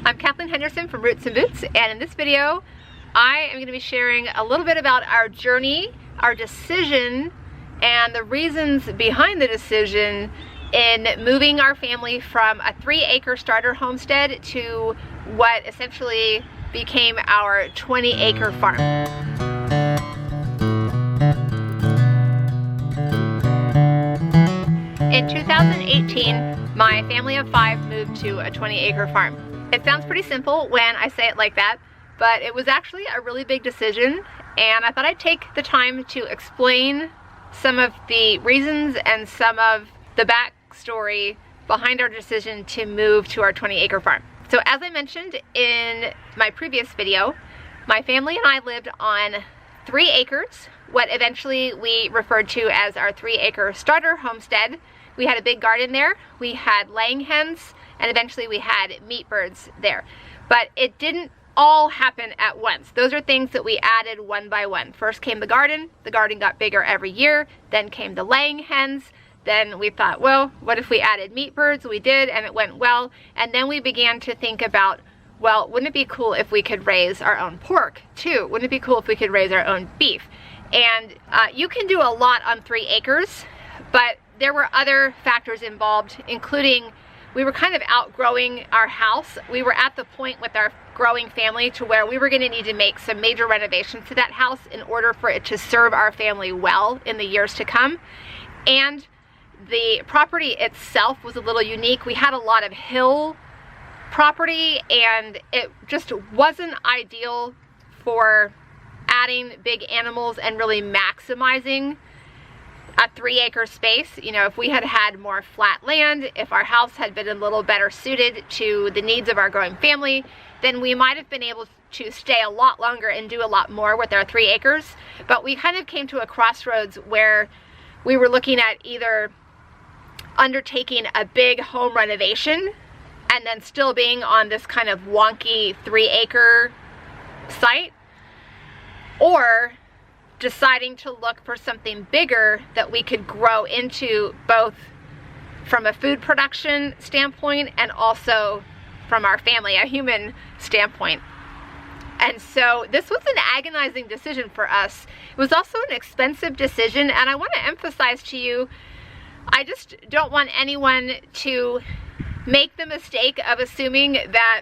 I'm Kathleen Henderson from Roots and Boots, and in this video I am going to be sharing a little bit about our journey, our decision, and the reasons behind the decision in moving our family from a 3-acre starter homestead to what essentially became our 20-acre farm. In 2018, my family of 5 moved to a 20-acre farm. It sounds pretty simple when I say it like that, but it was actually a really big decision, and I thought I'd take the time to explain some of the reasons and some of the backstory behind our decision to move to our 20-acre farm. So as I mentioned in my previous video, my family and I lived on 3 acres, what eventually we referred to as our 3-acre starter homestead. We had a big garden there, we had laying hens, and eventually we had meat birds there. But it didn't all happen at once. Those are things that we added one by one. First came the garden got bigger every year, then came the laying hens, then we thought, well, what if we added meat birds? We did, and it went well, and then we began to think about, well, wouldn't it be cool if we could raise our own pork too? Wouldn't it be cool if we could raise our own beef? And you can do a lot on 3 acres, but there were other factors involved, including we were kind of outgrowing our house. We were at the point with our growing family to where we were going to need to make some major renovations to that house in order for it to serve our family well in the years to come. And the property itself was a little unique. We had a lot of hill property, and it just wasn't ideal for adding big animals and really maximizing a 3-acre space. You know, if we had had more flat land, if our house had been a little better suited to the needs of our growing family, then we might have been able to stay a lot longer and do a lot more with our 3 acres. But we kind of came to a crossroads where we were looking at either undertaking a big home renovation and then still being on this kind of wonky 3-acre site, or deciding to look for something bigger that we could grow into, both from a food production standpoint and also from our family, a human standpoint. And so this was an agonizing decision for us. It was also an expensive decision, and I want to emphasize to you, I just don't want anyone to make the mistake of assuming that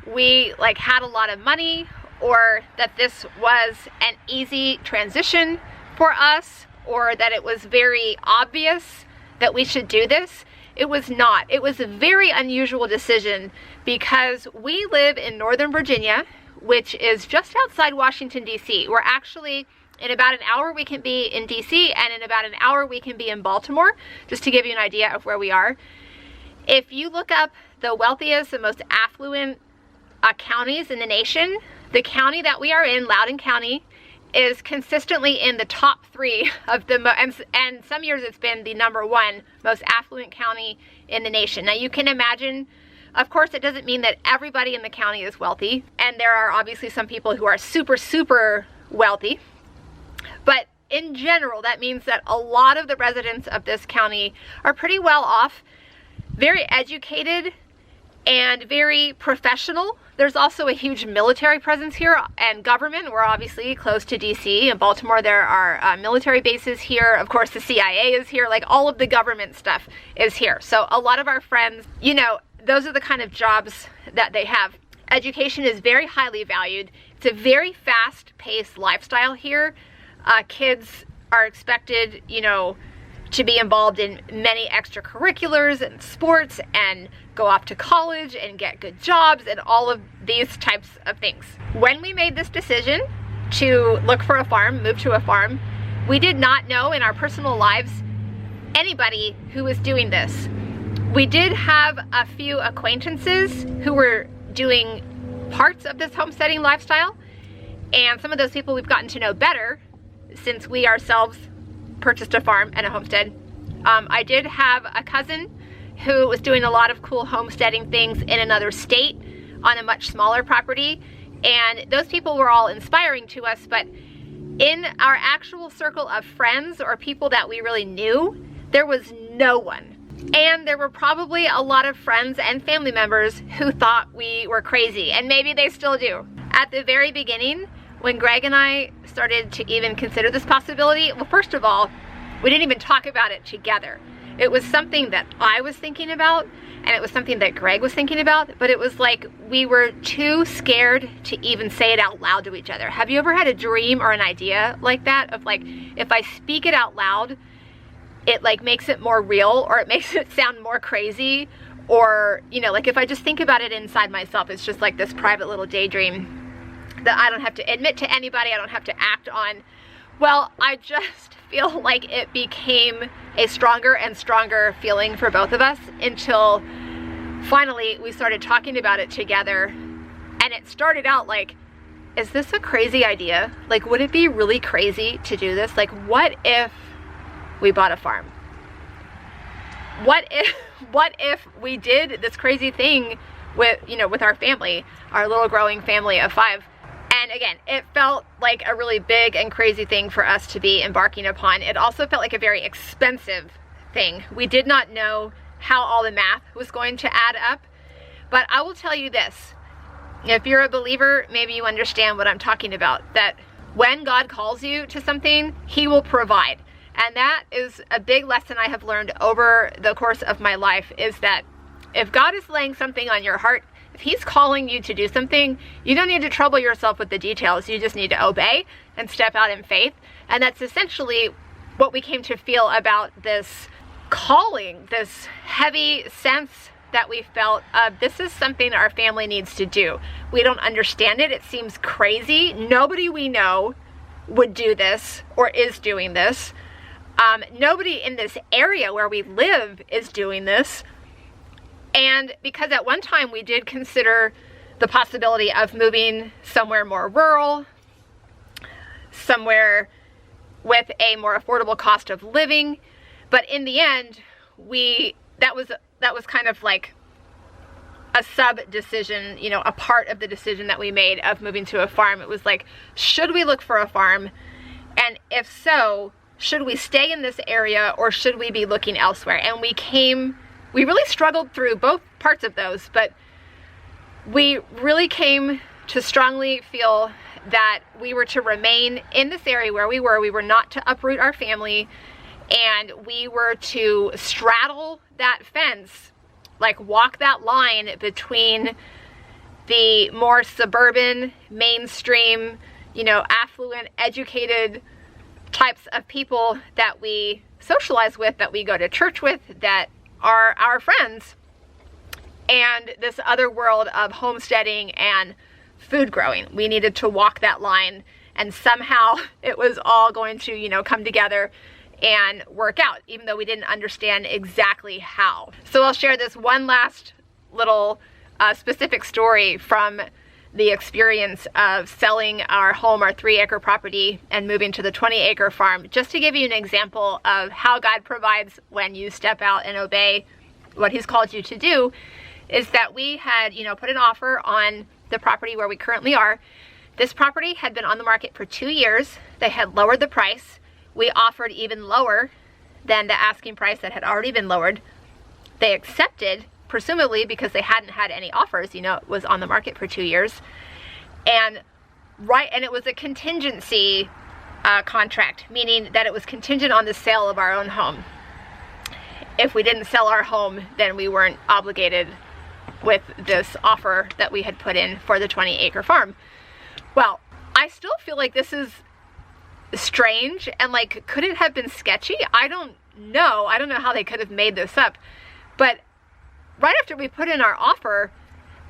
we had a lot of money, or that this was an easy transition for us, or that it was very obvious that we should do this. It was not. It was a very unusual decision because we live in Northern Virginia, which is just outside Washington, D.C. We're actually, in about an hour we can be in D.C., and in about an hour we can be in Baltimore, just to give you an idea of where we are. If you look up the wealthiest and most affluent counties in the nation, the county that we are in, Loudoun County, is consistently in the top 3 of the, and some years it's been the #1 most affluent county in the nation. Now you can imagine, of course, it doesn't mean that everybody in the county is wealthy, and there are obviously some people who are super wealthy, but in general that means that a lot of the residents of this county are pretty well off, very educated, and very professional. There's also a huge military presence here and government. We're obviously close to DC. In Baltimore there are military bases here. Of course the CIA is here. Like, all of the government stuff is here. So a lot of our friends, you know, those are the kind of jobs that they have. Education is very highly valued. It's a very fast-paced lifestyle here. Kids are expected, you know, to be involved in many extracurriculars and sports and go off to college and get good jobs and all of these types of things. When we made this decision to look for a farm, move to a farm, we did not know in our personal lives anybody who was doing this. We did have a few acquaintances who were doing parts of this homesteading lifestyle, and some of those people we've gotten to know better since we ourselves purchased a farm and a homestead. I did have a cousin who was doing a lot of cool homesteading things in another state on a much smaller property, and those people were all inspiring to us, but in our actual circle of friends or people that we really knew, there was no one. And there were probably a lot of friends and family members who thought we were crazy, and maybe they still do. At the very beginning, when Greg and I started to even consider this possibility, well, first of all, we didn't even talk about it together. It was something that I was thinking about, and it was something that Greg was thinking about, but it was like we were too scared to even say it out loud to each other. Have you ever had a dream or an idea like that? Of like, if I speak it out loud, it like makes it more real, or it makes it sound more crazy, or, you know, like if I just think about it inside myself, it's just like this private little daydream that I don't have to admit to anybody, I don't have to act on. Well, I just feel like it became a stronger and stronger feeling for both of us until finally we started talking about it together. And it started out like, is this a crazy idea? Like, would it be really crazy to do this? Like, what if we bought a farm? What if we did this crazy thing with, you know, with our family, our little growing family of 5? And again, it felt like a really big and crazy thing for us to be embarking upon. It also felt like a very expensive thing. We did not know how all the math was going to add up. But I will tell you this, if you're a believer, maybe you understand what I'm talking about, that when God calls you to something, He will provide. And that is a big lesson I have learned over the course of my life, is that if God is laying something on your heart, if He's calling you to do something, you don't need to trouble yourself with the details. You just need to obey and step out in faith. And that's essentially what we came to feel about this calling, this heavy sense that we felt of, this is something our family needs to do. We don't understand it. It seems crazy. Nobody we know would do this or is doing this. Nobody in this area where we live is doing this. And because at one time we did consider the possibility of moving somewhere more rural, somewhere with a more affordable cost of living, but in the end, that was kind of like a sub decision, you know, a part of the decision that we made of moving to a farm. It was like, should we look for a farm? And if so, should we stay in this area or should we be looking elsewhere? And we really struggled through both parts of those, but we really came to strongly feel that we were to remain in this area where we were not to uproot our family, and we were to straddle that fence, like walk that line between the more suburban, mainstream, you know, affluent, educated types of people that we socialize with, that we go to church with, that are our friends, and this other world of homesteading and food growing. We needed to walk that line, and somehow it was all going to, you know, come together and work out, even though we didn't understand exactly how. So I'll share this one last little specific story from the experience of selling our home, our 3-acre property, and moving to the 20-acre farm, just to give you an example of how God provides when you step out and obey what He's called you to do. Is that we had, you know, put an offer on the property where we currently are. This property had been on the market for 2 years. They had lowered the price. We offered even lower than the asking price that had already been lowered. They accepted, presumably because they hadn't had any offers, you know, it was on the market for 2 years. And it was a contingency contract, meaning that it was contingent on the sale of our own home. If we didn't sell our home, then we weren't obligated with this offer that we had put in for the 20-acre farm. Well, I still feel like this is strange, and like, could it have been sketchy? I don't know how they could have made this up. But right after we put in our offer,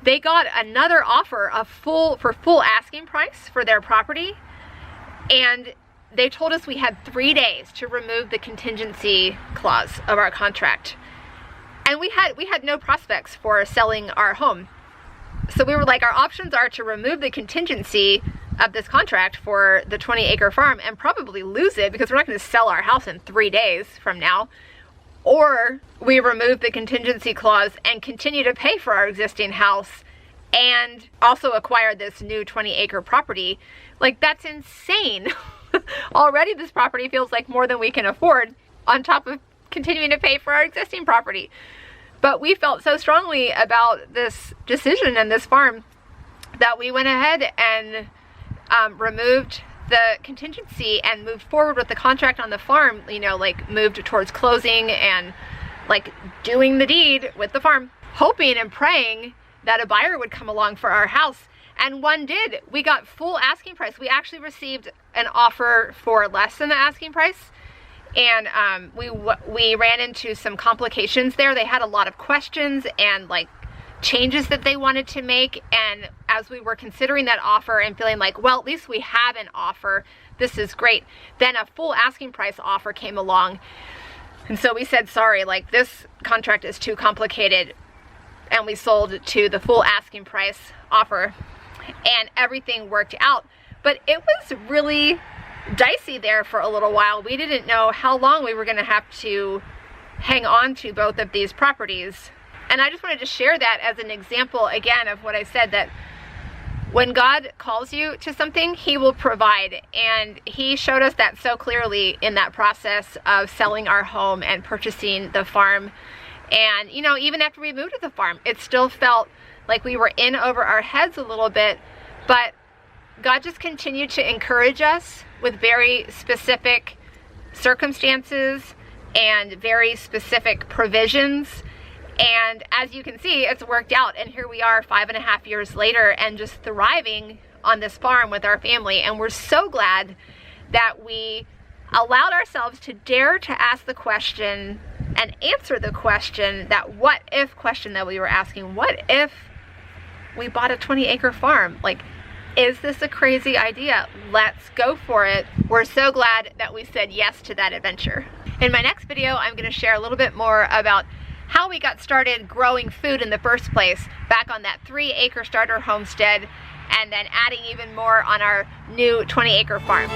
they got another offer for full asking price for their property, and they told us we had 3 days to remove the contingency clause of our contract. And we had no prospects for selling our home. So we were like, our options are to remove the contingency of this contract for the 20-acre farm and probably lose it because we're not going to sell our house in 3 days from now, or we remove the contingency clause and continue to pay for our existing house and also acquire this new 20-acre property. Like, that's insane. Already this property feels like more than we can afford, on top of continuing to pay for our existing property. But we felt so strongly about this decision and this farm that we went ahead and removed the contingency and moved forward with the contract on the farm, you know, like moved towards closing and like doing the deed with the farm, hoping and praying that a buyer would come along for our house. And one did. We got full asking price. We actually received an offer for less than the asking price. And we ran into some complications there. They had a lot of questions and like changes that they wanted to make. And as we were considering that offer and feeling like, well, at least we have an offer, this is great, then a full asking price offer came along. And so we said, sorry, like this contract is too complicated. And we sold to the full asking price offer, and everything worked out. But it was really dicey there for a little while. We didn't know how long we were going to have to hang on to both of these properties. And I just wanted to share that as an example again of what I said, that when God calls you to something, he will provide. And he showed us that so clearly in that process of selling our home and purchasing the farm. And you know, even after we moved to the farm, it still felt like we were in over our heads a little bit, but God just continued to encourage us with very specific circumstances and very specific provisions. And as you can see, it's worked out. And here we are 5.5 years later and just thriving on this farm with our family. And we're so glad that we allowed ourselves to dare to ask the question and answer the question, that what if question that we were asking. What if we bought a 20-acre farm? Like, is this a crazy idea? Let's go for it. We're so glad that we said yes to that adventure. In my next video, I'm going to share a little bit more about how we got started growing food in the first place back on that 3-acre starter homestead, and then adding even more on our new 20-acre farm.